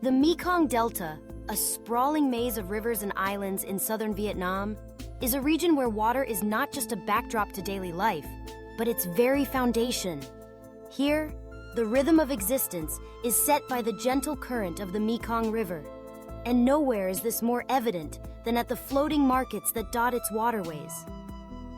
The Mekong Delta, a sprawling maze of rivers and islands in southern Vietnam, is a region where water is not just a backdrop to daily life, but its very foundation. Here, the rhythm of existence is set by the gentle current of the Mekong River, and nowhere is this more evident than at the floating markets that dot its waterways.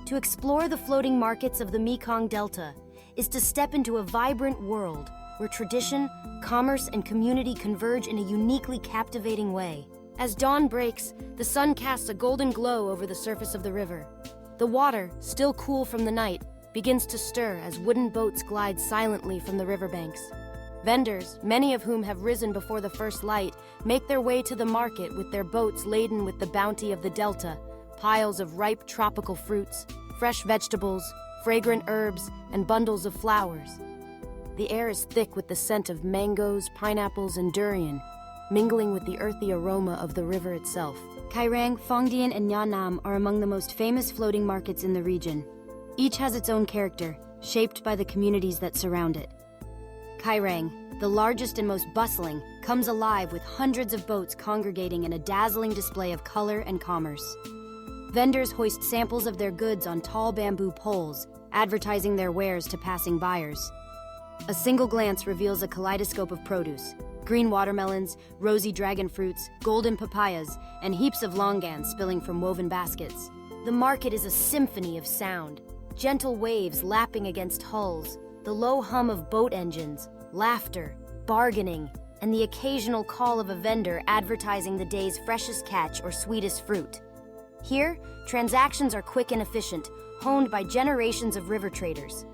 To explore the floating markets of the Mekong Delta is to step into a vibrant world where tradition, commerce, and community converge in a uniquely captivating way. As dawn breaks, the sun casts a golden glow over the surface of the river. The water, still cool from the night, begins to stir as wooden boats glide silently from the riverbanks. Vendors, many of whom have risen before the first light, make their way to the market with their boats laden with the bounty of the Delta, piles of ripe tropical fruits, fresh vegetables, fragrant herbs, and bundles of flowers. The air is thick with the scent of mangoes, pineapples, and durian, mingling with the earthy aroma of the river itself. Cai Rang, Phong Dien, and Nha Nam are among the most famous floating markets in the region. Each has its own character, shaped by the communities that surround it. Cai Rang, the largest and most bustling, comes alive with hundreds of boats congregating in a dazzling display of color and commerce. Vendors hoist samples of their goods on tall bamboo poles, advertising their wares to passing buyers. A single glance reveals a kaleidoscope of produce: green watermelons, rosy dragon fruits, golden papayas, and heaps of longans spilling from woven baskets. The market is a symphony of sound, gentle waves lapping against hulls, the low hum of boat engines, laughter, bargaining, and the occasional call of a vendor advertising the day's freshest catch or sweetest fruit. Here, transactions are quick and efficient, honed by generations of river traders.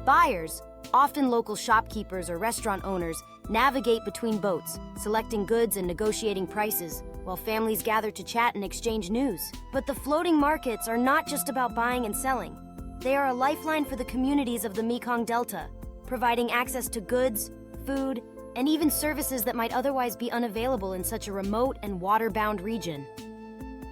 Buyers, often local shopkeepers or restaurant owners, navigate between boats, selecting goods and negotiating prices, while families gather to chat and exchange news. But the floating markets are not just about buying and selling. They are a lifeline for the communities of the Mekong Delta, providing access to goods, food, and even services that might otherwise be unavailable in such a remote and water-bound region.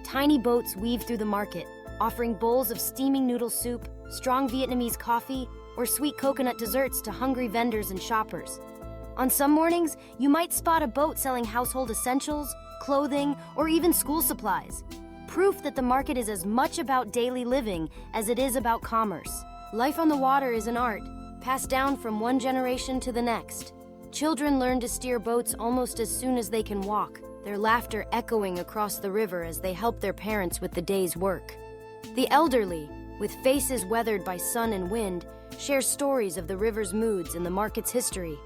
Tiny boats weave through the market, offering bowls of steaming noodle soup, strong Vietnamese coffee, or sweet coconut desserts to hungry vendors and shoppers. On some mornings, you might spot a boat selling household essentials, clothing, or even school supplies. Proof that the market is as much about daily living as it is about commerce. Life on the water is an art, passed down from one generation to the next. Children learn to steer boats almost as soon as they can walk, their laughter echoing across the river as they help their parents with the day's work. The elderly, with faces weathered by sun and wind, share stories of the river's moods and the market's history.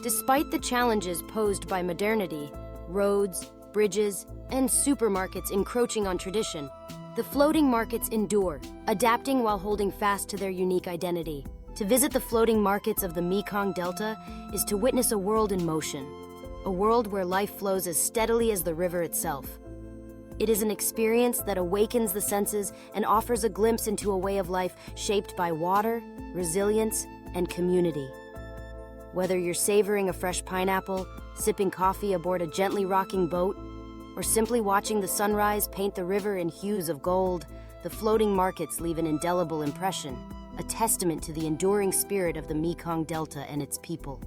Despite the challenges posed by modernity, roads, bridges, and supermarkets encroaching on tradition, the floating markets endure, adapting while holding fast to their unique identity. To visit the floating markets of the Mekong Delta is to witness a world in motion, a world where life flows as steadily as the river itself. It is an experience that awakens the senses and offers a glimpse into a way of life shaped by water, resilience, and community. Whether you're savoring a fresh pineapple, sipping coffee aboard a gently rocking boat, or simply watching the sunrise paint the river in hues of gold, the floating markets leave an indelible impression, a testament to the enduring spirit of the Mekong Delta and its people.